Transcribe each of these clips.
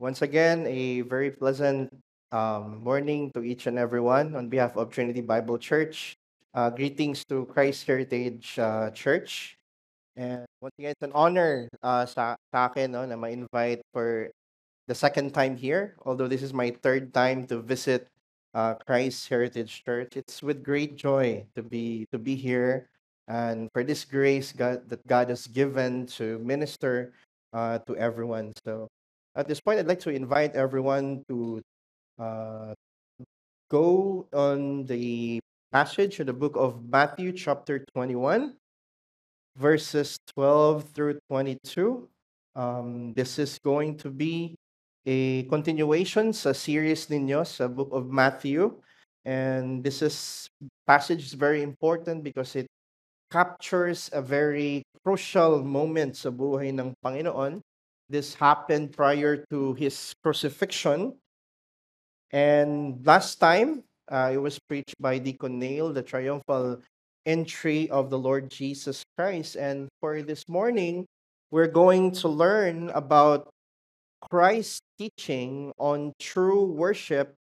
Once again, a very pleasant morning to each and everyone on behalf of Trinity Bible Church. Greetings to Christ Heritage Church. And once again, it's an honor sa akin no, na ma-invite for the second time here. Although this is my third time to visit Christ Heritage Church, it's with great joy to be here and for this grace that God has given to minister to everyone. So at this point, I'd like to invite everyone to uh, go on the passage of the book of Matthew, chapter 21, verses 12 through 22. This is going to be a continuation sa series ninyo sa book of Matthew. And this passage is very important because it captures a very crucial moment sa buhay ng Panginoon. This happened prior to his crucifixion. And last time, it was preached by Deacon Nail, the triumphal entry of the Lord Jesus Christ. And for this morning, we're going to learn about Christ's teaching on true worship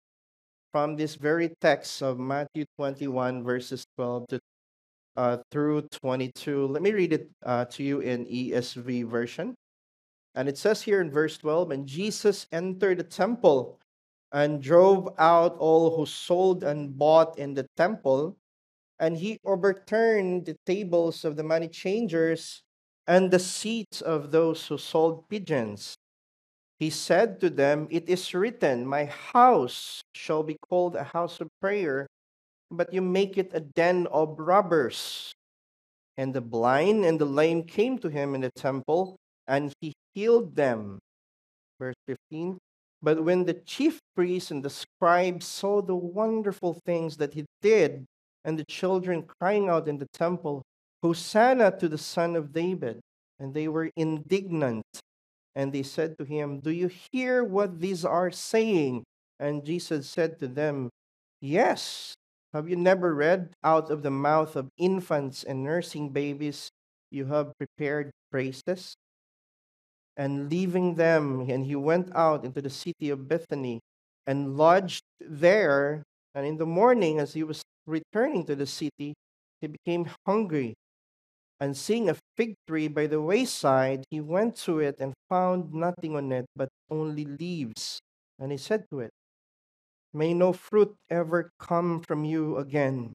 from this very text of Matthew 21, verses 12 to through 22. Let me read it to you in ESV version. And it says here in verse 12, and Jesus entered the temple and drove out all who sold and bought in the temple, and he overturned the tables of the money changers and the seats of those who sold pigeons. He said to them, it is written, my house shall be called a house of prayer, but you make it a den of robbers. And the blind and the lame came to him in the temple, and he healed them. Verse 15. But when the chief priests and the scribes saw the wonderful things that he did, and the children crying out in the temple, Hosanna to the Son of David, and they were indignant, and they said to him, do you hear what these are saying? And Jesus said to them, yes. Have you never read, out of the mouth of infants and nursing babies, you have prepared praises? And leaving them, and he went out into the city of Bethany and lodged there. And in the morning, as he was returning to the city, he became hungry. And seeing a fig tree by the wayside, he went to it and found nothing on it but only leaves. And he said to it, may no fruit ever come from you again.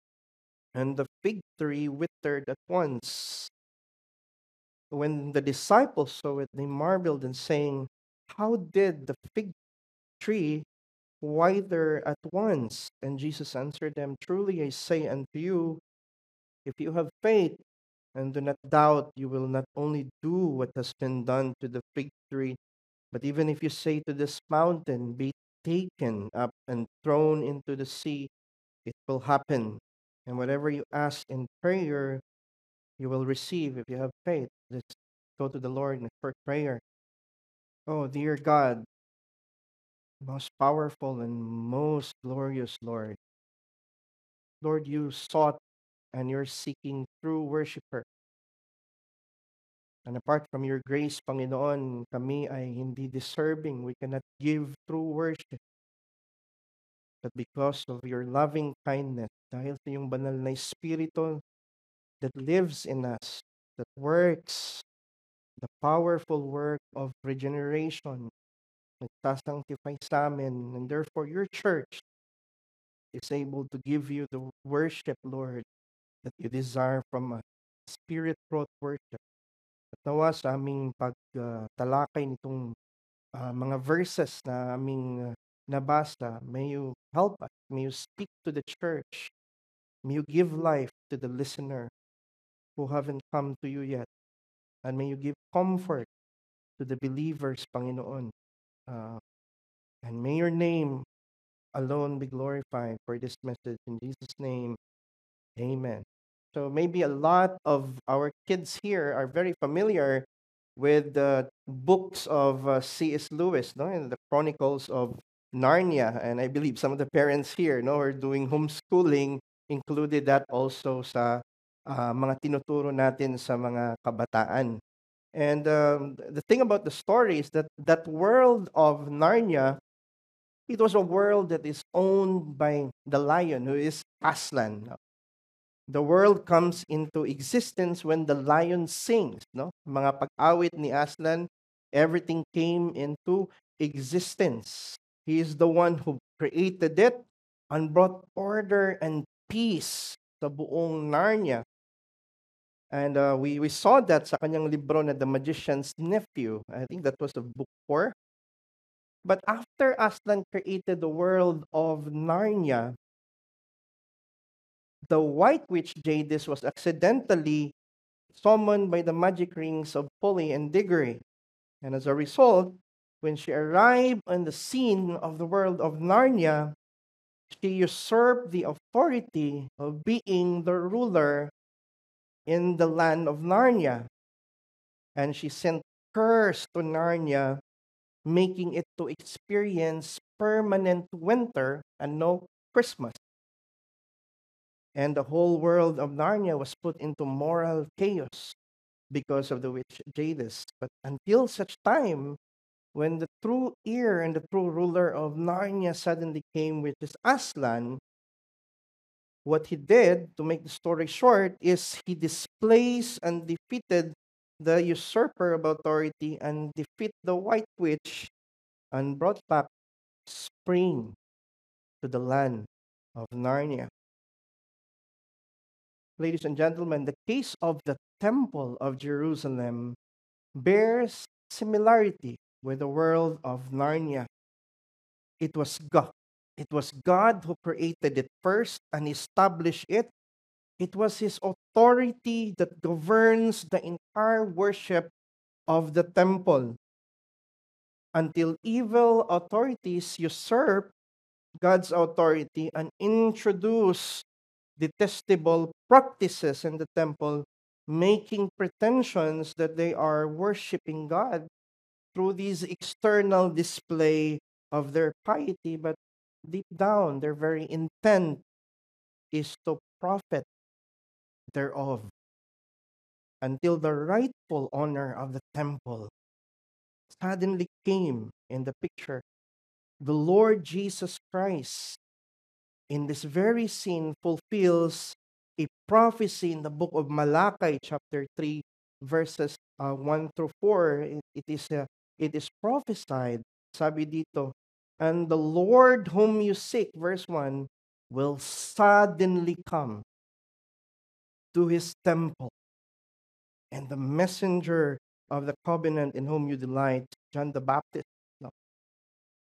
And the fig tree withered at once. When the disciples saw it, they marveled and saying, how did the fig tree wither at once? And Jesus answered them, truly I say unto you, if you have faith and do not doubt, you will not only do what has been done to the fig tree, but even if you say to this mountain, be taken up and thrown into the sea, it will happen. And whatever you ask in prayer, you will receive if you have faith. Let's go to the Lord in short prayer. Oh, dear God, most powerful and most glorious Lord. Lord, you sought and you're seeking true worshiper. And apart from your grace, Panginoon, kami ay hindi deserving. We cannot give true worship. But because of your loving kindness, dahil sa iyong banal na Espiritu that lives in us, that works the powerful work of regeneration, nagsasanctify sa amin, and therefore your church is able to give you the worship, Lord, that you desire from us. Spirit-wrought worship. At nawa sa aming pagtalakay nitong mga verses na aming nabasa, may you help us, may you speak to the church, may you give life to the listener who haven't come to you yet, and may you give comfort to the believers, Panginoon. Uh, and may your name alone be glorified for this message. In Jesus' name, amen. So maybe a lot of our kids here are very familiar with the books of C.S. Lewis, no, and the Chronicles of Narnia. And I believe some of the parents here, no, are doing homeschooling, included that also sa mga tinuturo natin sa mga kabataan. And the thing about the story is that that world of Narnia, it was a world that is owned by the lion, who is Aslan. The world comes into existence when the lion sings, no? Mga pag-awit ni Aslan, everything came into existence. He is the one who created it and brought order and peace sa buong Narnia. And we saw that sa kanyang libro na The Magician's Nephew. I think that was of book 4. But after Aslan created the world of Narnia, the White Witch Jadis was accidentally summoned by the magic rings of Polly and Diggory. And as a result, when she arrived on the scene of the world of Narnia, she usurped the authority of being the ruler in the land of Narnia. And she sent curse to Narnia, making it to experience permanent winter and no Christmas. And the whole world of Narnia was put into moral chaos because of the witch Jadis. But until such time, when the true heir and the true ruler of Narnia suddenly came, which is Aslan, what he did, to make the story short, is he displaced and defeated the usurper of authority and defeat the White Witch and brought back spring to the land of Narnia. Ladies and gentlemen, the case of the Temple of Jerusalem bears similarity with the world of Narnia. It was God. It was God who created it first and established it. It was His authority that governs the entire worship of the temple until evil authorities usurp God's authority and introduce detestable practices in the temple, making pretensions that they are worshiping God through these external display of their piety, but deep down, their very intent is to profit thereof until the rightful owner of the temple suddenly came in the picture. The Lord Jesus Christ, in this very scene, fulfills a prophecy in the book of Malachi, chapter 3, verses 1 through 4. It is prophesied, sabi dito, and the Lord whom you seek, verse 1, will suddenly come to his temple, and the messenger of the covenant in whom you delight, John the Baptist. No.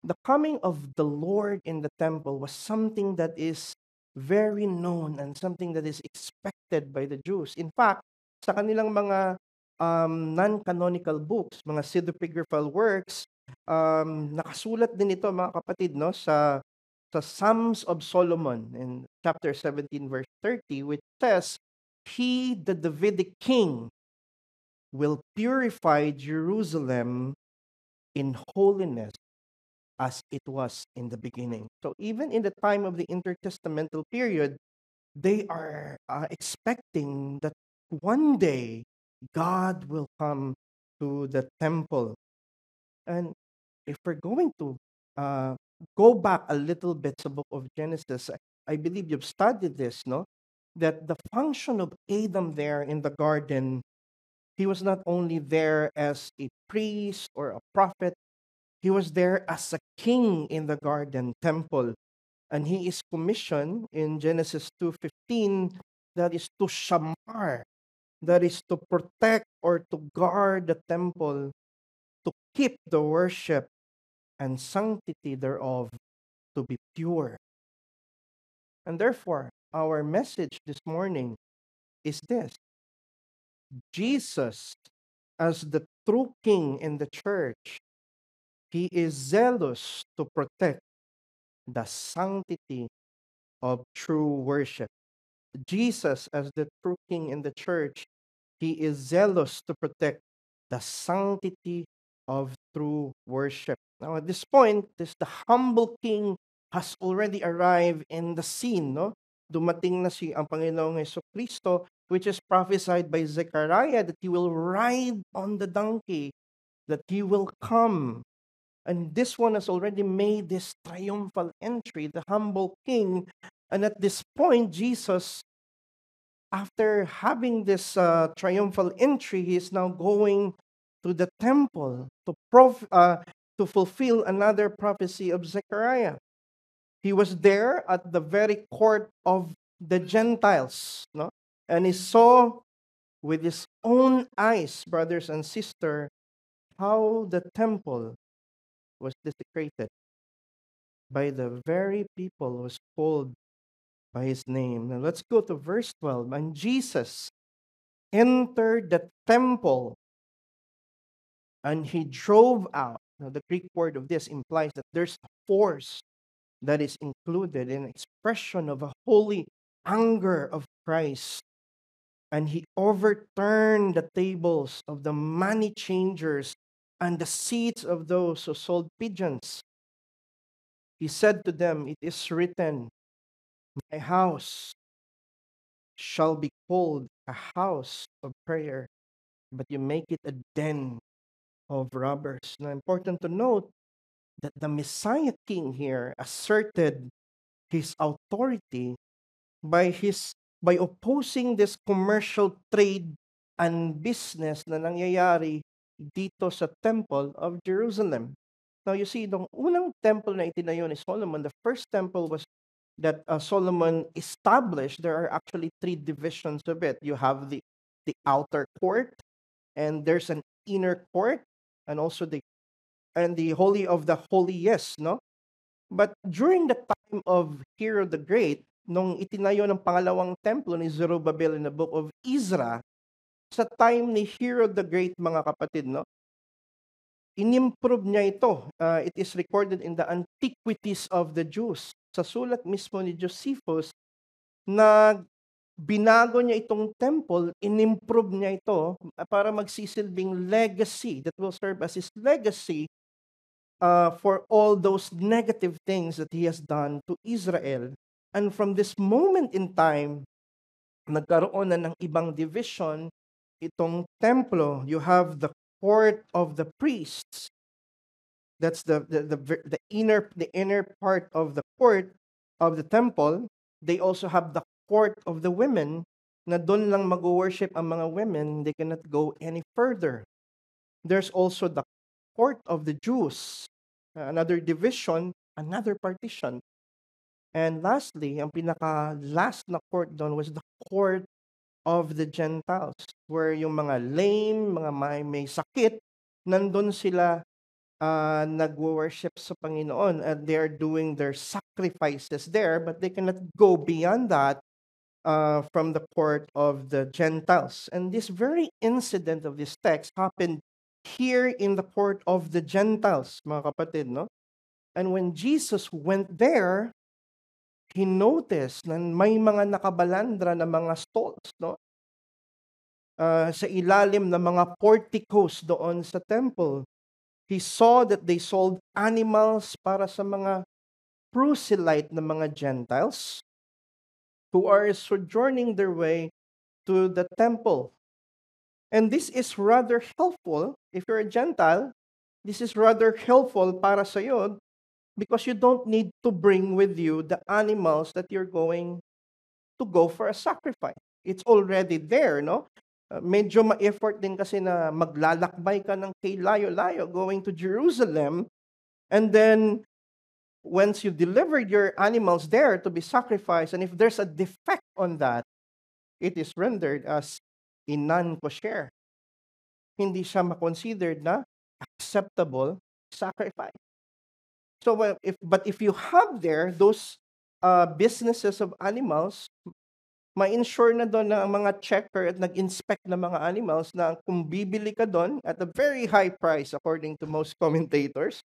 The coming of the Lord in the temple was something that is very known and something that is expected by the Jews. In fact, sa kanilang mga non-canonical books, mga pseudepigraphal works, nakasulat din ito mga kapatid, no, sa Psalms of Solomon in chapter 17 verse 30, which says, "He, the Davidic king, will purify Jerusalem in holiness as it was in the beginning." So even in the time of the intertestamental period, they are expecting that one day God will come to the temple. And if we're going to go back a little bit to the book of Genesis, I believe you've studied this, no? That the function of Adam there in the garden, he was not only there as a priest or a prophet, he was there as a king in the garden temple. And he is commissioned in Genesis 2:15, that is to shamar, that is to protect or to guard the temple, to keep the worship and sanctity thereof to be pure. And therefore, our message this morning is this: Jesus, as the true king in the church, he is zealous to protect the sanctity of true worship. Jesus, as the true king in the church, he is zealous to protect the sanctity of true worship. Now, at this point, the humble king has already arrived in the scene, no? Dumating na ang Panginoong Jesucristo which is prophesied by Zechariah, that he will ride on the donkey, that he will come. And this one has already made this triumphal entry, the humble king. And at this point, Jesus, after having this triumphal entry, he is now going to the temple to fulfill another prophecy of Zechariah. He was there at the very court of the Gentiles, no? And he saw with his own eyes, brothers and sisters, how the temple was desecrated by the very people who was called by his name. Now let's go to verse 12. And Jesus entered the temple and he drove out. Now, the Greek word of this implies that there's a force that is included in expression of a holy anger of Christ. And he overturned the tables of the money changers and the seats of those who sold pigeons. He said to them, "It is written, my house shall be called a house of prayer, but you make it a den of robbers." Now, important to note that the Messiah King here asserted his authority by opposing this commercial trade and business na nangyayari dito sa Temple of Jerusalem. Now you see, the unang temple na itinayo ni Solomon, the first temple was that Solomon established. There are actually three divisions of it. You have the outer court, and there's an inner court, and also the holy of the holiest, no? But during the time of Herod the Great, nung itinayo ng pangalawang templo ni Zerubbabel in the book of Ezra, sa time ni Herod the Great, mga kapatid, no? Inimprove niya ito. It is recorded in the Antiquities of the Jews. Sa sulat mismo ni Josephus, na binago niya itong temple, inimprove niya ito para magsisilbing legacy that will serve as his legacy for all those negative things that he has done to Israel. And from this moment in time, nagkaroon na ng ibang division itong templo. You have the court of the priests. That's the inner part of the court of the temple. They also have the court of the women, na doon lang mag-worship ang mga women. They cannot go any further. There's also the court of the Jews, another division, another partition. And lastly, ang pinaka-last na court doon was the court of the Gentiles, where yung mga lame, mga may sakit, nandun sila nag-worship sa Panginoon, and they're doing their sacrifices there, but they cannot go beyond that from the court of the Gentiles. And this very incident of this text happened here in the court of the Gentiles, mga kapatid, no? And when Jesus went there, he noticed na may mga nakabalandra na mga stalls, no? Sa ilalim ng mga porticos doon sa temple. He saw that they sold animals para sa mga proselyte na mga Gentiles who are sojourning their way to the temple. And this is rather helpful. If you're a Gentile, this is rather helpful para sa iyo because you don't need to bring with you the animals that you're going to go for a sacrifice. It's already there, no? Medyo ma-effort din kasi na maglalakbay ka ng kay layo-layo going to Jerusalem, and then once you delivered your animals there to be sacrificed, and if there's a defect on that, it is rendered as a non-kosher. Hindi siya ma-considered na acceptable sacrifice. So if you have there those businesses of animals, ma-ensure na doon na ang mga checker at nag-inspect na mga animals na kung bibili ka doon at a very high price according to most commentators,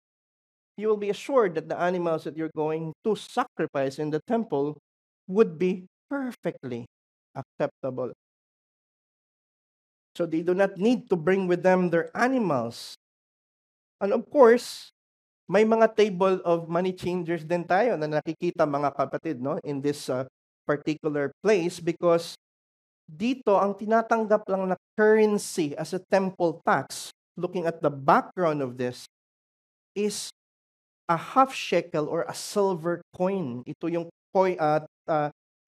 you will be assured that the animals that you're going to sacrifice in the temple would be perfectly acceptable. So they do not need to bring with them their animals. And of course, may mga table of money changers din tayo na nakikita, mga kapatid, no, in this particular place, because dito, ang tinatanggap lang na currency as a temple tax, looking at the background of this, is a half shekel or a silver coin. Ito yung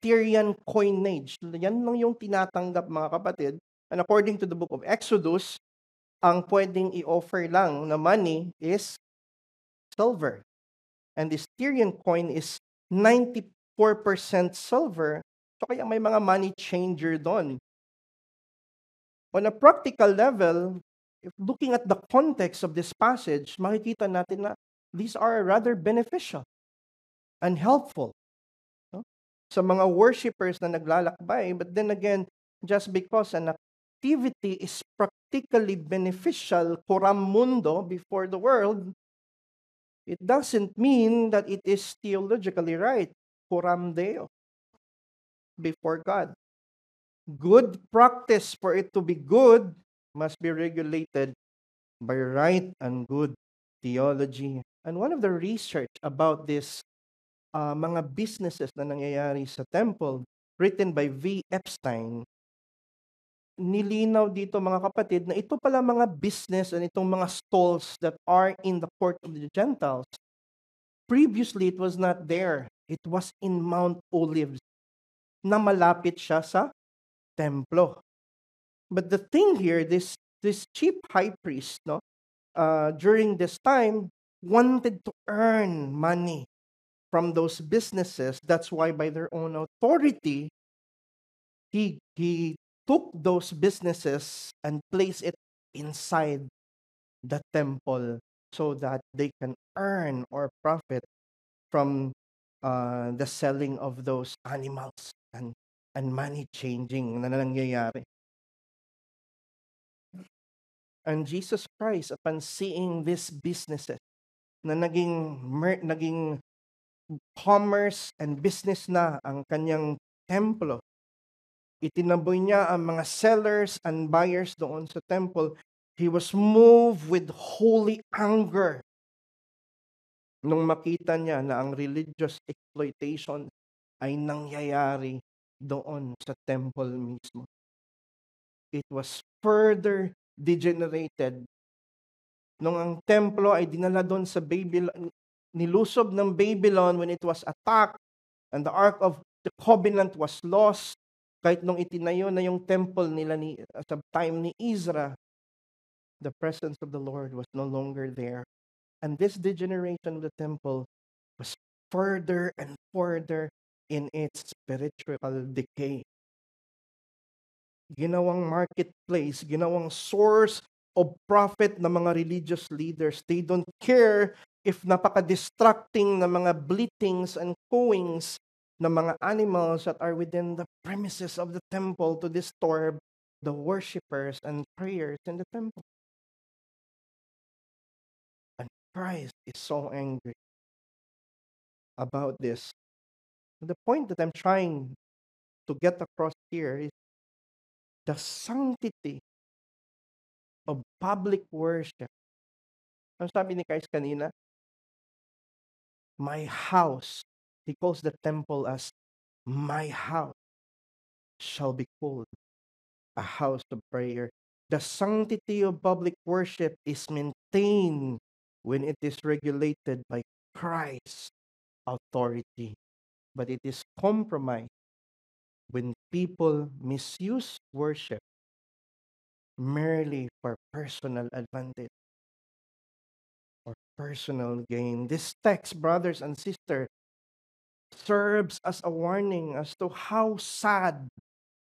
Tyrian coinage. Yan lang yung tinatanggap, mga kapatid. And according to the book of Exodus, ang pwedeng i-offer lang na money is silver. And this Tyrian coin is 94% silver. So kaya may mga money changer doon. On a practical level, if looking at the context of this passage, makikita natin na these are rather beneficial and helpful, no? Sa mga worshipers na naglalakbay. But then again, just because an activity is practically beneficial, coram mundo, before the world, it doesn't mean that it is theologically right, coram Deo, before God. Good practice, for it to be good, must be regulated by right and good theology. And one of the research about this mga businesses na nangyayari sa temple, written by V. Epstein, nilinaw dito, mga kapatid, na ito pala mga business and itong mga stalls that are in the court of the Gentiles. Previously, it was not there. It was in Mount Olives, na malapit siya sa templo. But the thing here, this chief high priest, no, during this time, wanted to earn money from those businesses. That's why, by their own authority, he took those businesses and placed it inside the temple so that they can earn or profit from the selling of those animals and money changing na nangyayari. And Jesus Christ, upon seeing these businesses na naging commerce and business na ang kanyang templo, itinaboy niya ang mga sellers and buyers doon sa temple. He was moved with holy anger nung makita niya na ang religious exploitation ay nangyayari doon sa temple mismo. It was further degenerated nung ang templo ay dinala doon sa Babylon, nilusob ng Babylon when it was attacked, and the Ark of the Covenant was lost. Kahit nung itinayo na yung temple nila sa time ni Ezra, the presence of the Lord was no longer there. And this degeneration of the temple was further and further in its spiritual decay. Ginawang marketplace, ginawang source of profit ng mga religious leaders. They don't care if napaka-distracting na mga bleatings and cooings ng mga animals that are within the premises of the temple to disturb the worshipers and prayers in the temple. And Christ is so angry about this. The point that I'm trying to get across here is the sanctity of public worship. Ang sabi ni Christ kanina, my house, he calls the temple as my house shall be called a house of prayer. The sanctity of public worship is maintained when it is regulated by Christ's authority. But it is compromised when people misuse worship merely for personal advantage or personal gain. This text, brothers and sisters, serves as a warning as to how sad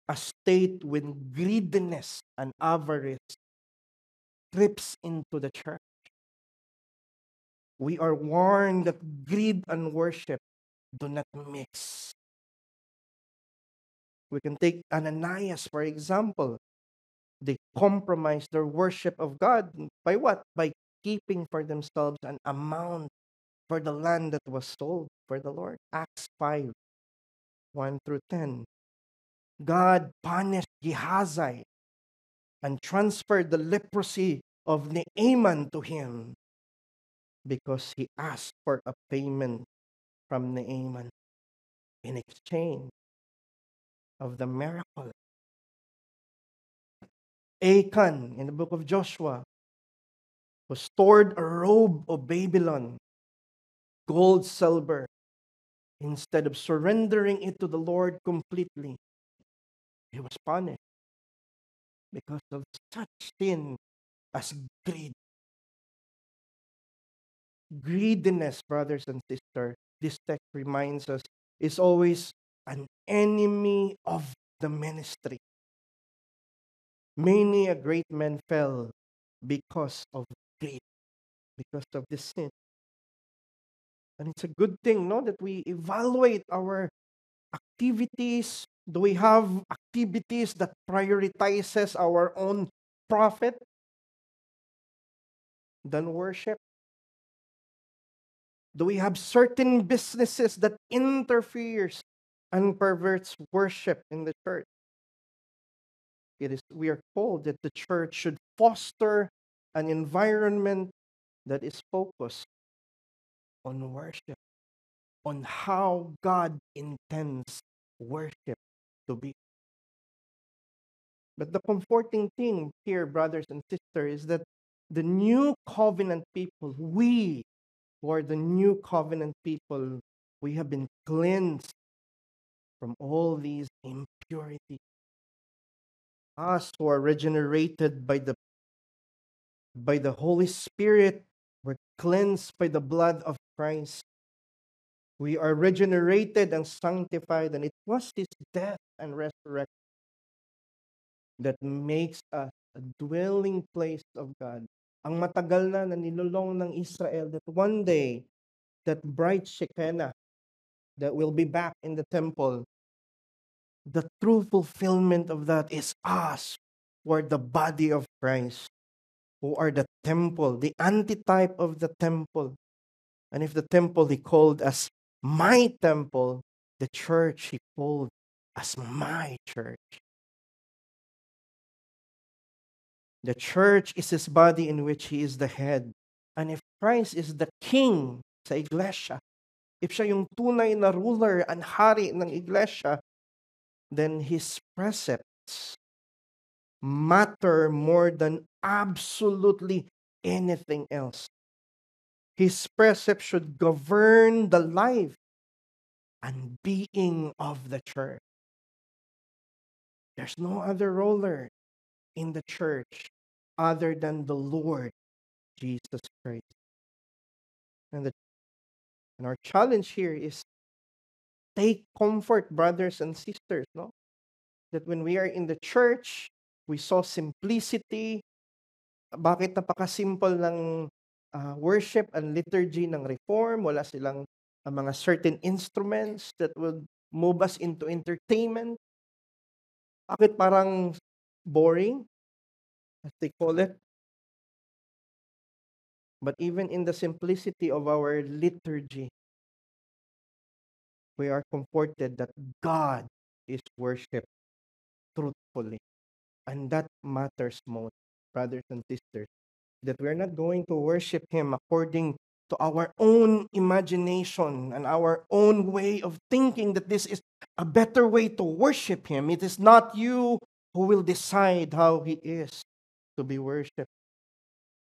a state when greediness and avarice creeps into the church. We are warned that greed and worship do not mix. We can take Ananias, for example. They compromised their worship of God by what? By keeping for themselves an amount for the land that was sold for the Lord. Acts 5, 1 through 10. God punished Gehazi and transferred the leprosy of Naaman to him because he asked for a payment from Naaman in exchange of the miracle Achan, in the book of Joshua, was stored a robe of Babylon, gold, silver. Instead of surrendering it to the Lord completely, he was punished because of such sin as greed. Greediness, brothers and sisters, this text reminds us, is always an enemy of the ministry. Many a great man fell because of greed, because of this sin. And it's a good thing, no, that we evaluate our activities. Do we have activities that prioritizes our own profit than worship? Do we have certain businesses that interferes and perverts worship in the church? We are told that the church should foster an environment that is focused on worship, on how God intends worship to be. But the comforting thing here, brothers and sisters, is that the new covenant people, we who are the new covenant people, we have been cleansed from all these impurities. Us who are regenerated by the Holy Spirit, we're cleansed by the blood of Christ. We are regenerated and sanctified, and it was His death and resurrection that makes us a dwelling place of God. Ang matagal na nilolong ng Israel that one day, that bright Shekinah that will be back in the temple, the true fulfillment of that is us, who are the body of Christ, who are the temple, the antitype of the temple. And if the temple He called as my temple, the church He called as my church. The church is His body in which He is the head. And if Christ is the king sa iglesia, if Siya yung tunay na ruler and hari ng iglesia, then His precepts matter more than absolutely anything else. His precepts should govern the life and being of the church. There's no other ruler in the church other than the Lord Jesus Christ. And our challenge here is take comfort, brothers and sisters, no? That when we are in the church, we saw simplicity. Bakit napaka-simple ng worship and liturgy ng Reform? Wala silang mga certain instruments that would move us into entertainment. Bakit parang boring, as they call it? But even in the simplicity of our liturgy, we are comforted that God is worshipped truthfully. And that matters most, brothers and sisters. That we're not going to worship Him according to our own imagination and our own way of thinking that this is a better way to worship Him. It is not you who will decide how He is to be worshipped.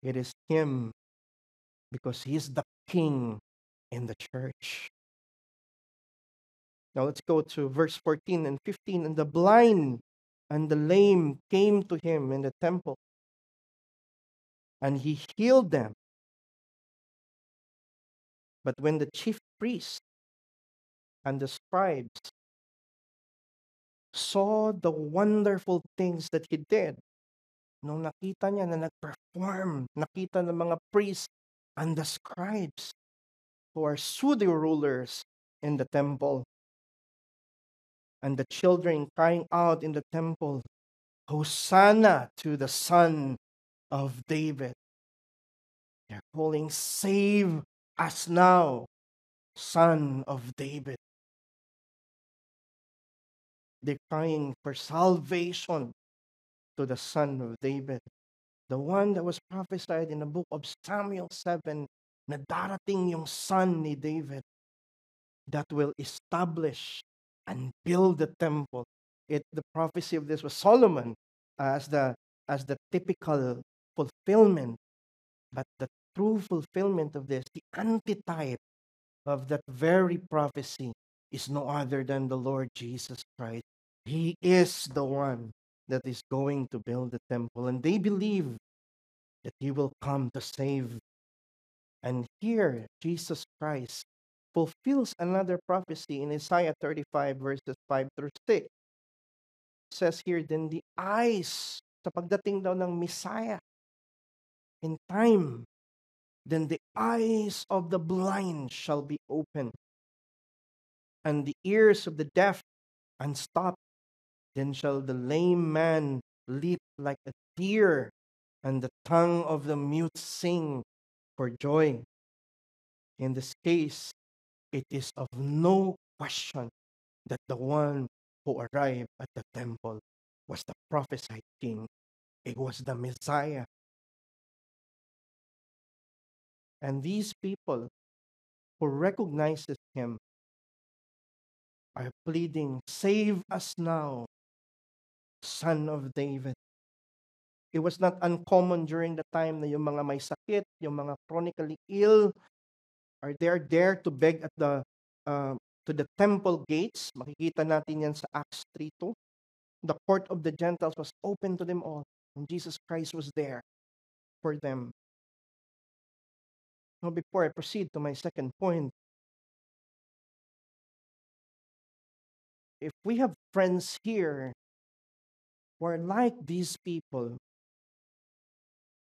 It is Him, because He is the King in the church. Now let's go to verse 14 and 15. And the blind and the lame came to Him in the temple, and He healed them. But when the chief priests and the scribes saw the wonderful things that He did, nung nakita niya na nag-perform, nakita ng mga priests and the scribes, who are pseudo rulers in the temple, and the children crying out in the temple, Hosanna to the Son of David. They're calling, save us now, Son of David. They're crying for salvation to the Son of David. The one that was prophesied in the book of Samuel 7, na darating yung son ni David that will establish and build the temple. The prophecy of this was Solomon as the as the typical fulfillment, but the true fulfillment of this, the antitype of that very prophecy, is no other than the Lord Jesus Christ. He is the one that is going to build the temple, and they believe that he will come to save. And here, Jesus Christ fulfills another prophecy in Isaiah 35, verses 5 through 6. It says here, then the eyes, sa pagdating daw ng Messiah in time, then the eyes of the blind shall be opened, and the ears of the deaf unstopped. Then shall the lame man leap like a deer, and the tongue of the mute sing for joy. In this case, it is of no question that the one who arrived at the temple was the prophesied king. It was the Messiah. And these people who recognizes him are pleading, save us now, Son of David. It was not uncommon during the time na yung mga may sakit, yung mga chronically ill, are there to beg at to the temple gates. Makikita natin yan sa Acts 3:2. The court of the Gentiles was open to them all, and Jesus Christ was there for them. Now, before I proceed to my second point, if we have friends here who are like these people,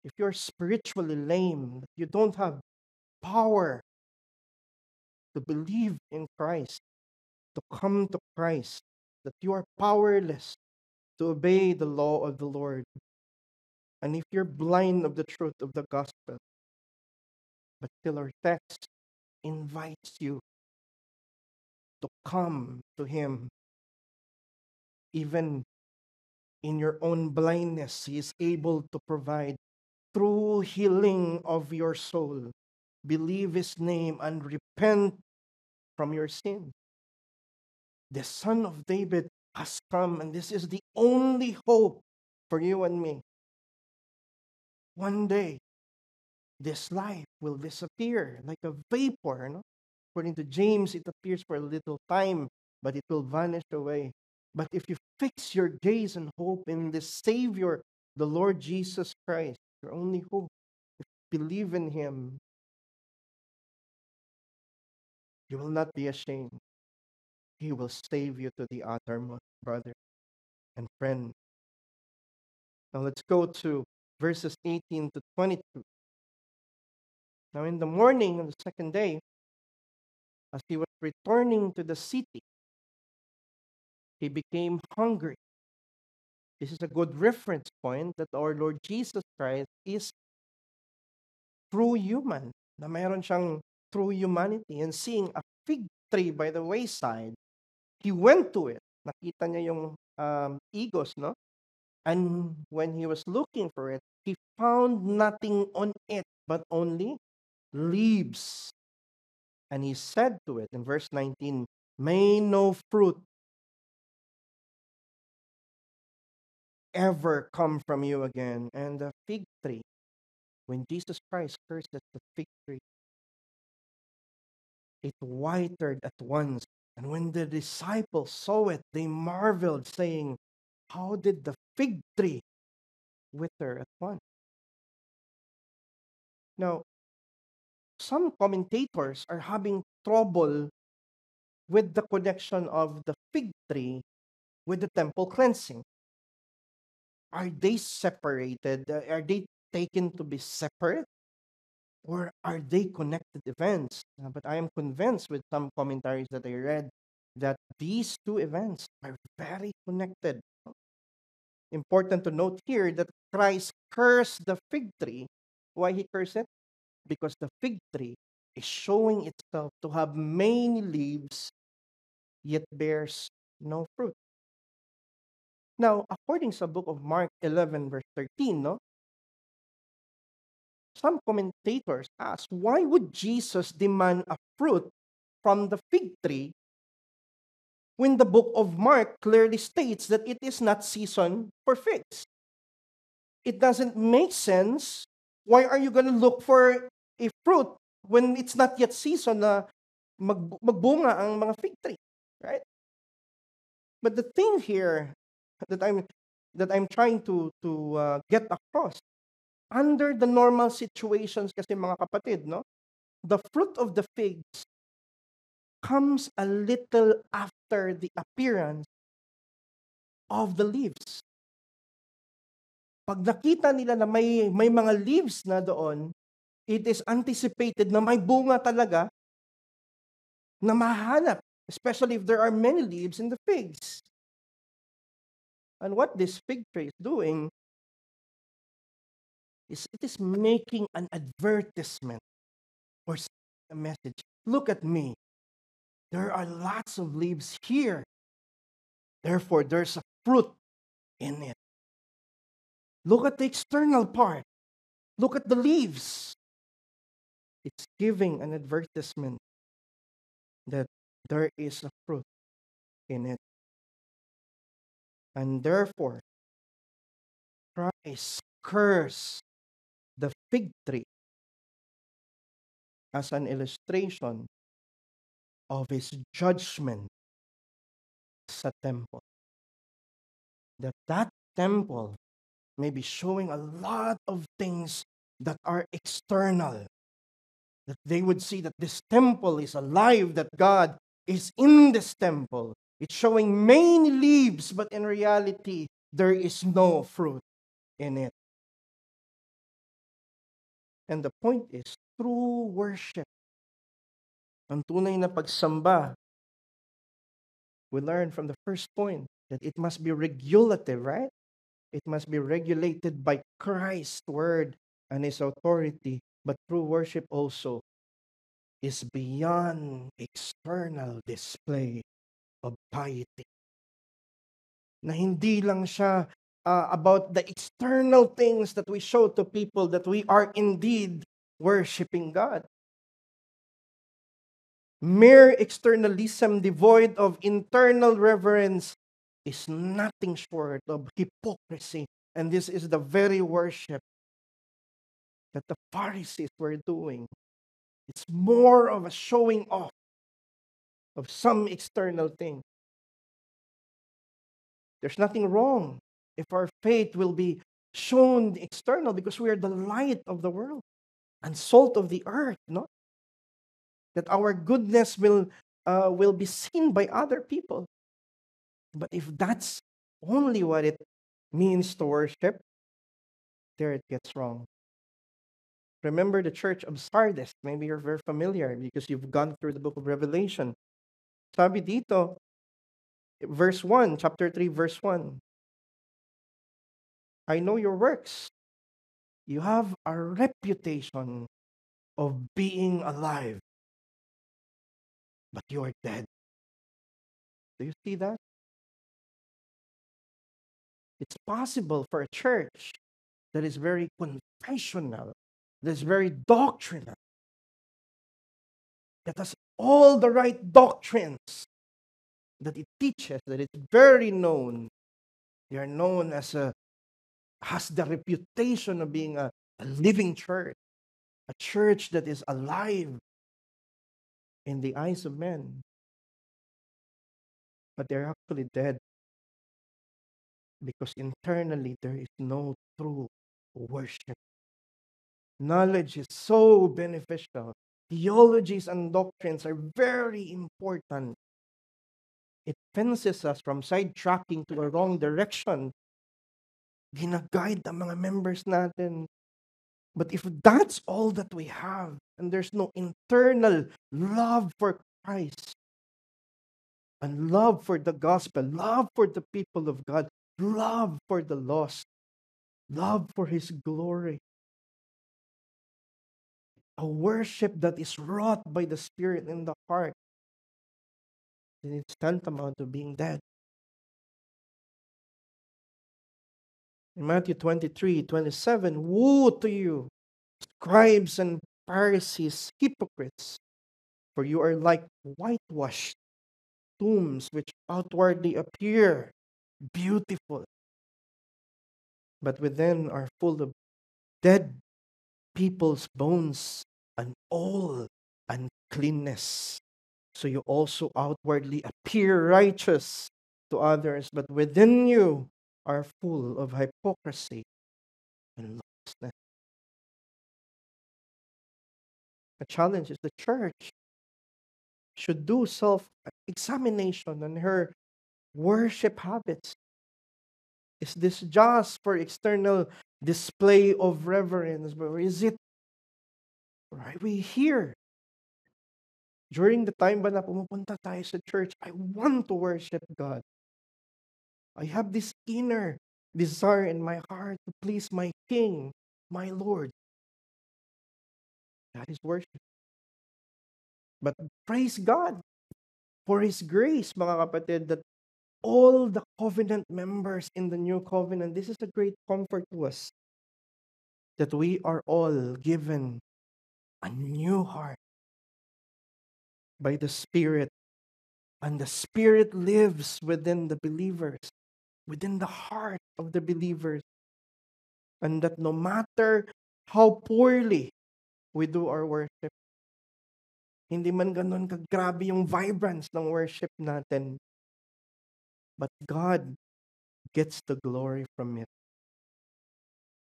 if you're spiritually lame, you don't have power to believe in Christ, to come to Christ, that you are powerless to obey the law of the Lord, and if you're blind of the truth of the gospel, but still our text invites you to come to him. Even in your own blindness, he is able to provide true healing of your soul. Believe his name and repent from your sin. The Son of David has come, and this is the only hope for you and me. One day, this life will disappear like a vapor. No? According to James, it appears for a little time, but it will vanish away. But if you fix your gaze and hope in the Savior, the Lord Jesus Christ, your only hope, if you believe in him, you will not be ashamed. He will save you to the uttermost, brother and friend. Now let's go to verses 18 to 22. Now in the morning of the second day, as he was returning to the city, he became hungry. This is a good reference point that our Lord Jesus Christ is true human, na mayroon siyang true humanity. And seeing a fig tree by the wayside, he went to it. Nakita niya yung igos, no? And when he was looking for it, he found nothing on it, but only leaves. And he said to it in verse 19, may no fruit ever come from you again. And the fig tree, when Jesus Christ curses the fig tree, it withered at once. And when the disciples saw it, they marveled, saying, how did the fig tree wither at once? Now, some commentators are having trouble with the connection of the fig tree with the temple cleansing. Are they separated? Are they taken to be separate? Or are they connected events? But I am convinced with some commentaries that I read that these two events are very connected. Important to note here that Christ cursed the fig tree. Why he cursed it? Because the fig tree is showing itself to have many leaves, yet bears no fruit. Now, according to the book of Mark 11, verse 13, no? Some commentators ask, why would Jesus demand a fruit from the fig tree when the book of Mark clearly states that it is not season for figs? it doesn't make sense. Why are you going to look for a fruit when it's not yet season na magbunga ang mga fig tree, right? But the thing here that I'm trying to get across, under the normal situations kasi mga kapatid, no? The fruit of the figs comes a little after the appearance of the leaves. Pag nakita nila na may mga leaves na doon, it is anticipated na may bunga talaga na mahanap, especially if there are many leaves in the figs. And what this fig tree is doing is it is making an advertisement or a message. Look at me. There are lots of leaves here. Therefore, there's a fruit in it. Look at the external part. Look at the leaves. It's giving an advertisement that there is a fruit in it. And therefore, Christ cursed the fig tree as an illustration of his judgment sa temple. That temple may be showing a lot of things that are external. That they would see that this temple is alive, that God is in this temple. It's showing many leaves, but in reality, there is no fruit in it. And the point is, true worship, ang tunay na pagsamba, we learn from the first point that it must be regulative, right? It must be regulated by Christ's word and his authority. But true worship also is beyond external display of piety. Na hindi lang siya about the external things that we show to people that we are indeed worshiping God. Mere externalism devoid of internal reverence is nothing short of hypocrisy. And this is the very worship that the Pharisees were doing. It's more of a showing off of some external thing. There's nothing wrong if our faith will be shown external because we are the light of the world and salt of the earth, no? That our goodness will be seen by other people. But if that's only what it means to worship, there it gets wrong. Remember the church of Sardis. Maybe you're very familiar because you've gone through the book of Revelation. Sabi dito, verse 1, chapter 3, verse 1. I know your works. You have a reputation of being alive, but you are dead. Do you see that? It's possible for a church that is very confessional, that is very doctrinal, that has all the right doctrines, that it teaches, that it's very known. They are known as has the reputation of being a living church, a church that is alive in the eyes of men. But they're actually dead because internally there is no true worship. Knowledge is so beneficial. Theologies and doctrines are very important. It fences us from sidetracking to a wrong direction. Ginaguide ang mga members natin. But if that's all that we have, and there's no internal love for Christ, and love for the gospel, love for the people of God, love for the lost, love for His glory, a worship that is wrought by the Spirit in the heart, then it's tantamount to being dead. In Matthew 23:27, woe to you, scribes and Pharisees, hypocrites, for you are like whitewashed tombs which outwardly appear beautiful, but within are full of dead people's bones and all uncleanness. So you also outwardly appear righteous to others, but within you are full of hypocrisy and lawlessness. The challenge is the church should do self-examination on her worship habits. Is this just for external display of reverence, or is it, right? We hear during the time ba na pumupunta tayo sa church, I want to worship God. I have this inner desire in my heart to please my King, my Lord. That is worship. But praise God for His grace, mga kapatid, that all the covenant members in the new covenant, this is a great comfort to us, that we are all given a new heart by the Spirit, and the Spirit lives within the believers, within the heart of the believers, and that no matter how poorly we do our worship, hindi man ganun kagrabe yung vibrance ng worship natin, but God gets the glory from it.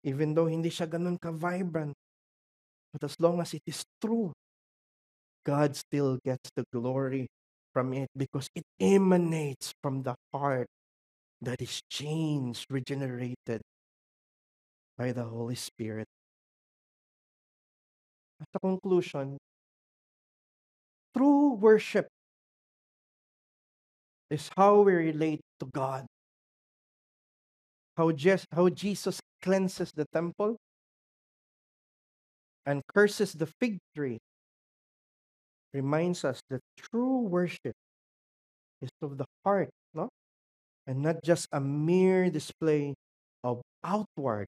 Even though hindi siya ganun ka-vibrant, but as long as it is true, God still gets the glory from it because it emanates from the heart that is changed, regenerated by the Holy Spirit. At the conclusion, true worship is how we relate to God. How Jesus cleanses the temple and curses the fig tree reminds us that true worship is of the heart, no? And not just a mere display of outward,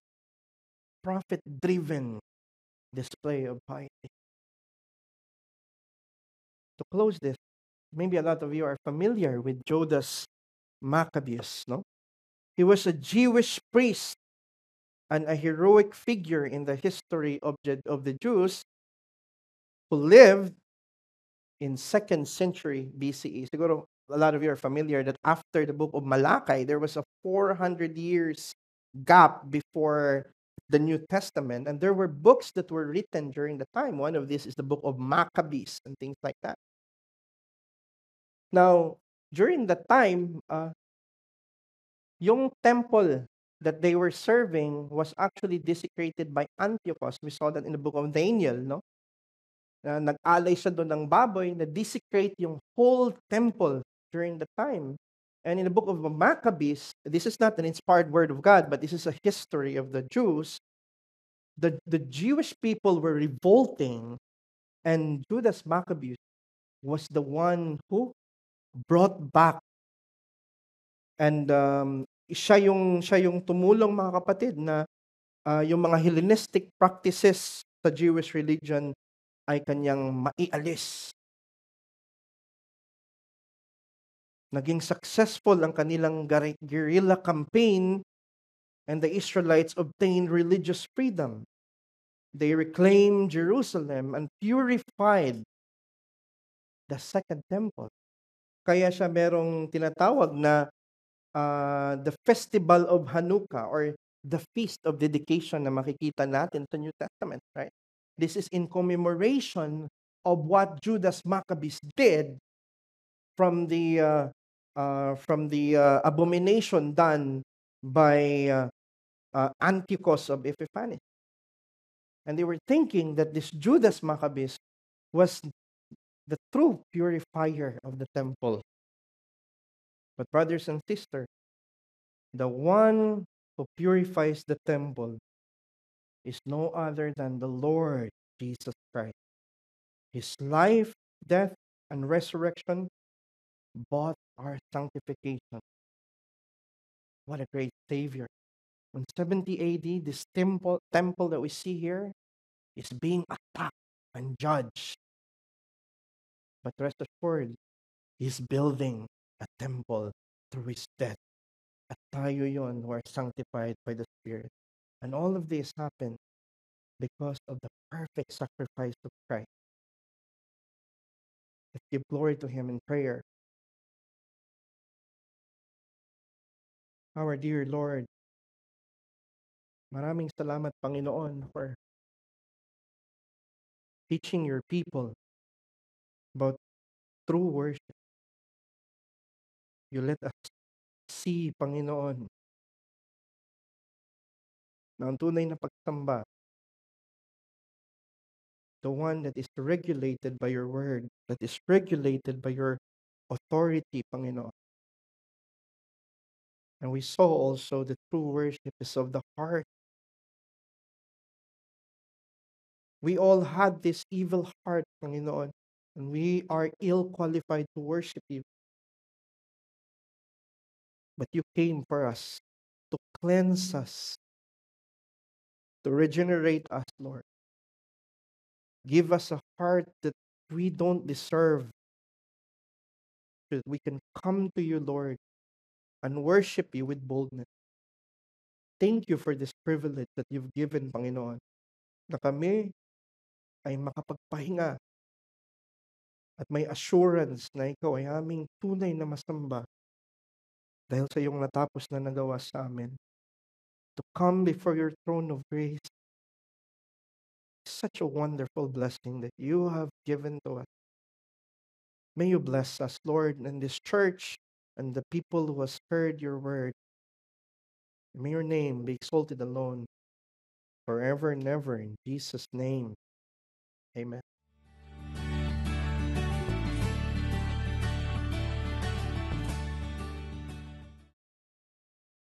profit-driven display of piety. To close this, maybe a lot of you are familiar with Judas Maccabeus, no? He was a Jewish priest and a heroic figure in the history of the Jews who lived in 2nd century BCE. Siguro a lot of you are familiar that after the book of Malachi, there was a 400 years gap before the New Testament, and there were books that were written during the time. One of these is the book of Maccabees and things like that. Now, during that time, yung temple that they were serving was actually desecrated by Antiochus. We saw that in the book of Daniel, no? Na nag-alay siya doon ng baboy, na desecrate yung whole temple during the time. And in the book of Maccabees, this is not an inspired word of God, but this is a history of the Jews. The Jewish people were revolting, and Judas Maccabeus was the one who brought back, and siya yung tumulong, mga kapatid, na yung mga Hellenistic practices sa Jewish religion ay kanyang maialis. Naging successful ang kanilang guerrilla campaign, and the Israelites obtained religious freedom. They reclaimed Jerusalem and purified the second temple. Kaya siya merong tinatawag na the Festival of Hanukkah, or the Feast of Dedication, na makikita natin sa New Testament, right? This is in commemoration of what Judas Maccabeus did from the abomination done by Antiochus of Epiphanes. And they were thinking that this Judas Maccabeus was the true purifier of the temple. But brothers and sisters, the one who purifies the temple is no other than the Lord Jesus Christ. His life, death, and resurrection bought our sanctification. What a great Savior. In 70 AD, this temple that we see here is being attacked and judged. But rest assured, He's building a temple through His death At tayo yon who are sanctified by the Spirit. And all of this happened because of the perfect sacrifice of Christ. Let's give glory to Him in prayer. Our dear Lord, maraming salamat, Panginoon, for teaching your people about true worship. You let us see, Panginoon, na ang tunay na pagsamba, the one that is regulated by your word, that is regulated by your authority, Panginoon. And we saw also the true worship is of the heart. We all had this evil heart, Panginoon, and we are ill qualified to worship you. But you came for us to cleanse us, to regenerate us, Lord. Give us a heart that we don't deserve, so that we can come to you, Lord, and worship you with boldness. Thank you for this privilege that you've given, Panginoon, na kami ay makapagpahinga at may assurance na ikaw ay aming tunay na masamba dahil sa iyong natapos na nagawa sa amin. To come before your throne of grace is such a wonderful blessing that you have given to us. May you bless us, Lord, and this church and the people who has heard your word. May your name be exalted alone forever and ever in Jesus' name. Amen.